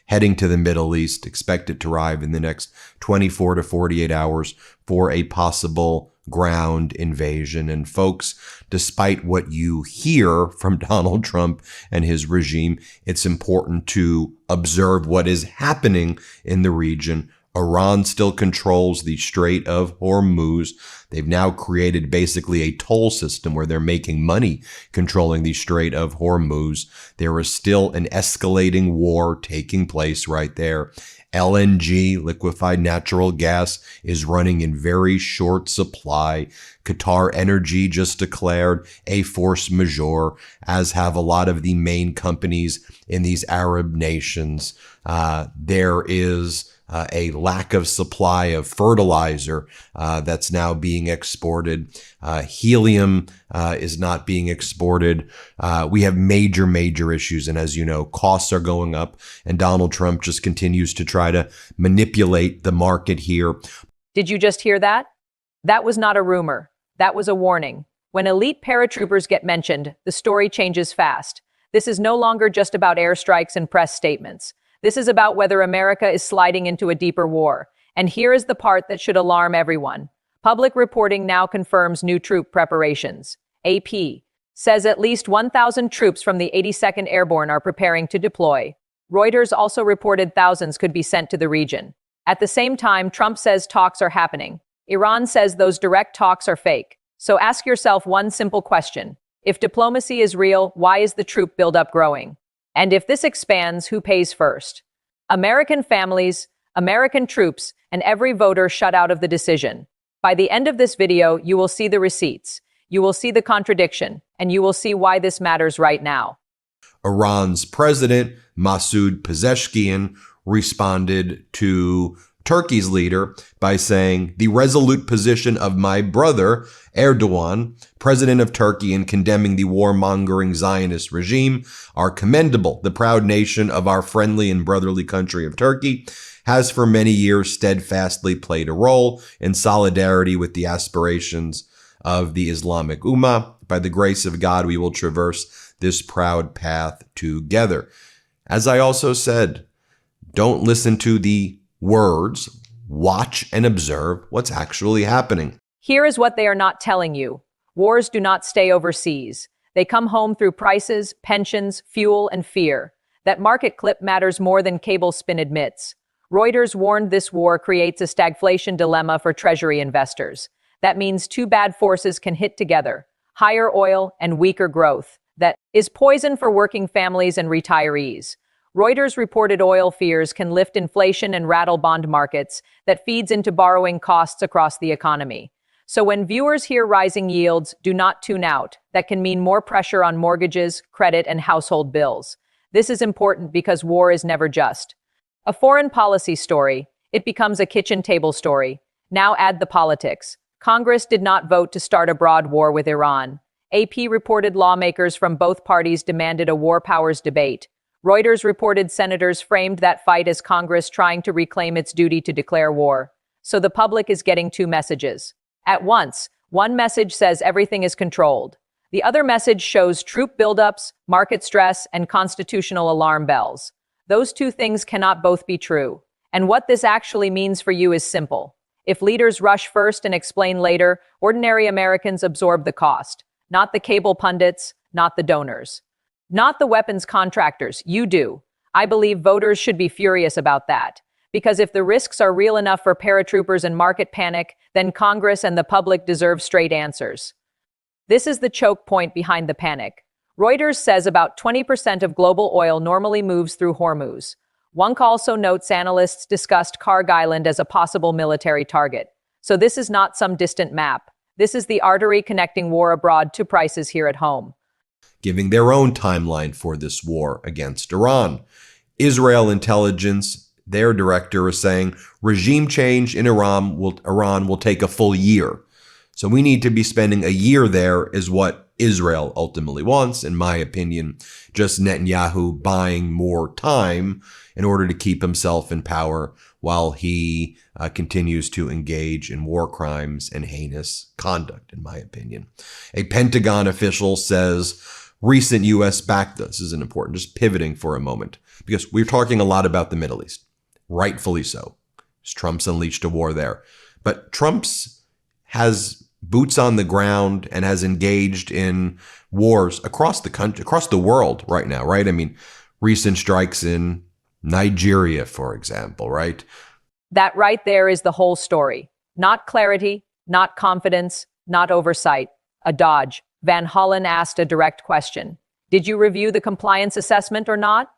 heading to the Middle East, expected to arrive in the next 24 to 48 hours for a possible ground invasion. And folks, despite what you hear from Donald Trump and his regime, it's important to observe what is happening in the region. Iran still controls the Strait of Hormuz. They've now created basically a toll system where they're making money controlling the Strait of Hormuz. There is still an escalating war taking place right there. LNG, liquefied natural gas, is running in very short supply. Qatar Energy just declared a force majeure, as have a lot of the main companies in these Arab nations. There is a lack of supply of fertilizer that's now being exported. Helium is not being exported. We have major issues. And as you know, costs are going up, and Donald Trump just continues to try to manipulate the market here. Did you just hear that? That was not a rumor. That was a warning. When elite paratroopers get mentioned, the story changes fast. This is no longer just about airstrikes and press statements. This is about whether America is sliding into a deeper war. And here is the part that should alarm everyone. Public reporting now confirms new troop preparations. AP says at least 1,000 troops from the 82nd Airborne are preparing to deploy. Reuters also reported thousands could be sent to the region. At the same time, Trump says talks are happening. Iran says those direct talks are fake. So ask yourself one simple question. If diplomacy is real, why is the troop buildup growing? And if this expands, who pays first? American families, American troops, and every voter shut out of the decision. By the end of this video, you will see the receipts, you will see the contradiction, and you will see why this matters right now. Iran's president, Masoud Pezeshkian, responded to Turkey's leader by saying, "The resolute position of my brother, Erdogan, president of Turkey, in condemning the warmongering Zionist regime are commendable. The proud nation of our friendly and brotherly country of Turkey has for many years steadfastly played a role in solidarity with the aspirations of the Islamic Ummah. By the grace of God, we will traverse this proud path together." As I also said, don't listen to the words, watch and observe what's actually happening. Here is what they are not telling you. Wars do not stay overseas. They come home through prices, pensions, fuel, and fear. That market clip matters more than cable spin admits. Reuters warned this war creates a stagflation dilemma for Treasury investors. That means two bad forces can hit together, higher oil and weaker growth. That is poison for working families and retirees. Reuters reported oil fears can lift inflation and rattle bond markets. That feeds into borrowing costs across the economy. So when viewers hear rising yields, do not tune out. That can mean more pressure on mortgages, credit, and household bills. This is important because war is never just a foreign policy story. It becomes a kitchen table story. Now add the politics. Congress did not vote to start a broad war with Iran. AP reported lawmakers from both parties demanded a war powers debate. Reuters reported senators framed that fight as Congress trying to reclaim its duty to declare war. So the public is getting two messages at once. One message says everything is controlled. The other message shows troop buildups, market stress, and constitutional alarm bells. Those two things cannot both be true. And what this actually means for you is simple. If leaders rush first and explain later, ordinary Americans absorb the cost. Not the cable pundits, not the donors. Not the weapons contractors, you do. I believe voters should be furious about that. Because if the risks are real enough for paratroopers and market panic, then Congress and the public deserve straight answers. This is the choke point behind the panic. Reuters says about 20% of global oil normally moves through Hormuz. One also notes analysts discussed Karg Island as a possible military target. So this is not some distant map. This is the artery connecting war abroad to prices here at home. Giving their own timeline for this war against Iran. Israel intelligence, their director is saying regime change in Iran will take a full year. So we need to be spending a year there is what Israel ultimately wants, in my opinion, just Netanyahu buying more time in order to keep himself in power while he continues to engage in war crimes and heinous conduct, in my opinion. A Pentagon official says recent U.S. this is an important, just pivoting for a moment, because we're talking a lot about the Middle East, rightfully so. Trump's unleashed a war there. But Trump's has boots on the ground and has engaged in wars across the country, across the world right now, right? I mean, recent strikes in Nigeria, for example, right? That right there is the whole story. Not clarity, not confidence, not oversight. A dodge. Van Hollen asked a direct question. Did you review the compliance assessment or not?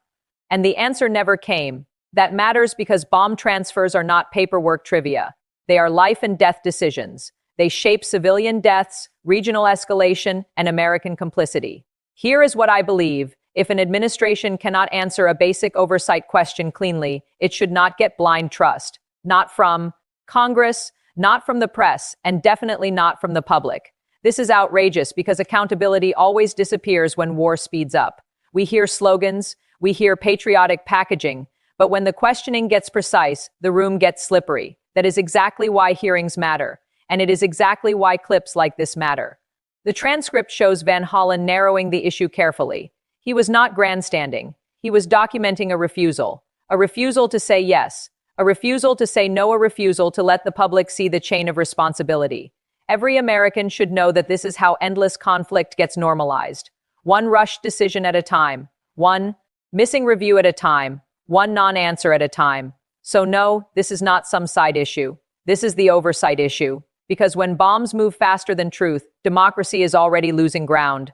And the answer never came. That matters because bomb transfers are not paperwork trivia. They are life and death decisions. They shape civilian deaths, regional escalation, and American complicity. Here is what I believe. If an administration cannot answer a basic oversight question cleanly, it should not get blind trust. Not from Congress, not from the press, and definitely not from the public. This is outrageous because accountability always disappears when war speeds up. We hear slogans, we hear patriotic packaging, but when the questioning gets precise, the room gets slippery. That is exactly why hearings matter, and it is exactly why clips like this matter. The transcript shows Van Hollen narrowing the issue carefully. He was not grandstanding. He was documenting a refusal to say yes, a refusal to say no, a refusal to let the public see the chain of responsibility. Every American should know that this is how endless conflict gets normalized. One rushed decision at a time, one missing review at a time, one non-answer at a time. So no, this is not some side issue. This is the oversight issue. Because when bombs move faster than truth, democracy is already losing ground.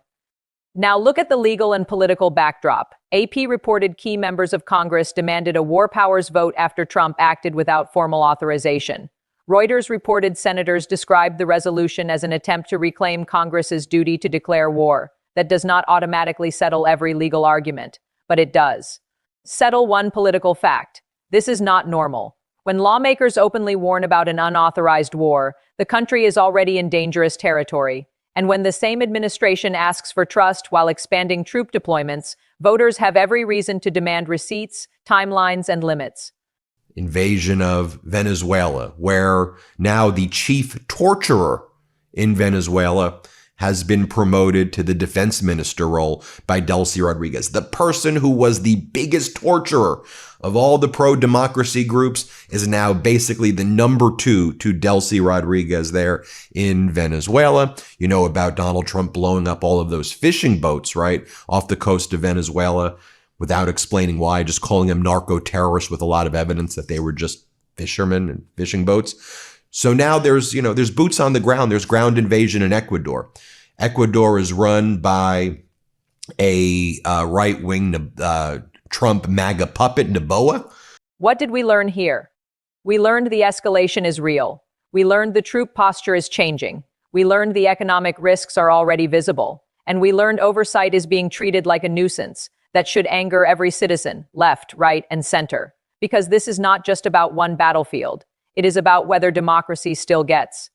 Now look at the legal and political backdrop. AP reported key members of Congress demanded a war powers vote after Trump acted without formal authorization. Reuters reported senators described the resolution as an attempt to reclaim Congress's duty to declare war. That does not automatically settle every legal argument, but it does. Settle one political fact. This is not normal. When lawmakers openly warn about an unauthorized war, the country is already in dangerous territory. And when the same administration asks for trust while expanding troop deployments, voters have every reason to demand receipts, timelines, and limits. Invasion of Venezuela, where now the chief torturer in Venezuela has been promoted to the defense minister role by Delcy Rodriguez. The person who was the biggest torturer of all the pro-democracy groups is now basically the number two to Delcy Rodriguez there in Venezuela. You know about Donald Trump blowing up all of those fishing boats, right, off the coast of Venezuela without explaining why, just calling them narco-terrorists with a lot of evidence that they were just fishermen and fishing boats. So now there's boots on the ground. There's ground invasion in Ecuador. Ecuador is run by a right-wing Trump MAGA puppet, Noboa. What did we learn here? We learned the escalation is real. We learned the troop posture is changing. We learned the economic risks are already visible. And we learned oversight is being treated like a nuisance that should anger every citizen, left, right, and center. Because this is not just about one battlefield. It is about whether democracy still gets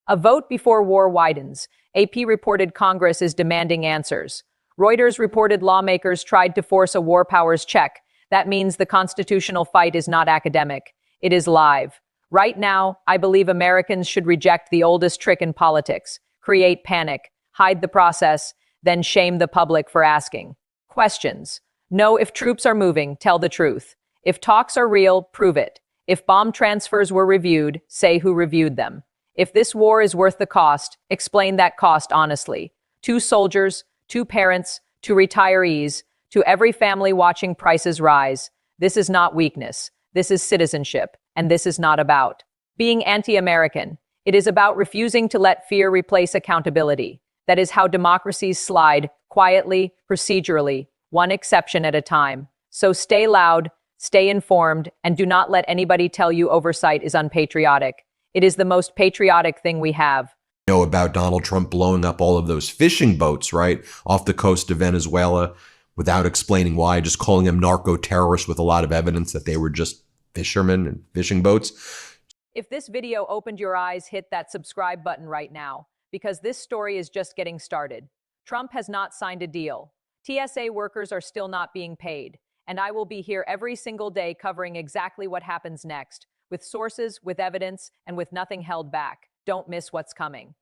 a vote before war widens. AP reported Congress is demanding answers. Reuters reported lawmakers tried to force a war powers check. That means the constitutional fight is not academic. It is live. Right now, I believe Americans should reject the oldest trick in politics, create panic, hide the process, then shame the public for asking questions. No, if troops are moving, tell the truth. If talks are real, prove it. If bomb transfers were reviewed, say who reviewed them. If this war is worth the cost, explain that cost honestly. To soldiers, to parents, to retirees, to every family watching prices rise. This is not weakness. This is citizenship. And this is not about being anti-American. It is about refusing to let fear replace accountability. That is how democracies slide, quietly, procedurally, one exception at a time. So stay loud, stay informed, and do not let anybody tell you oversight is unpatriotic. It is the most patriotic thing we have. Know about Donald Trump blowing up all of those fishing boats, right, off the coast of Venezuela without explaining why, just calling them narco-terrorists with a lot of evidence that they were just fishermen and fishing boats. If this video opened your eyes, hit that subscribe button right now, because this story is just getting started. Trump has not signed a deal. TSA workers are still not being paid. And I will be here every single day covering exactly what happens next, with sources, with evidence, and with nothing held back. Don't miss what's coming.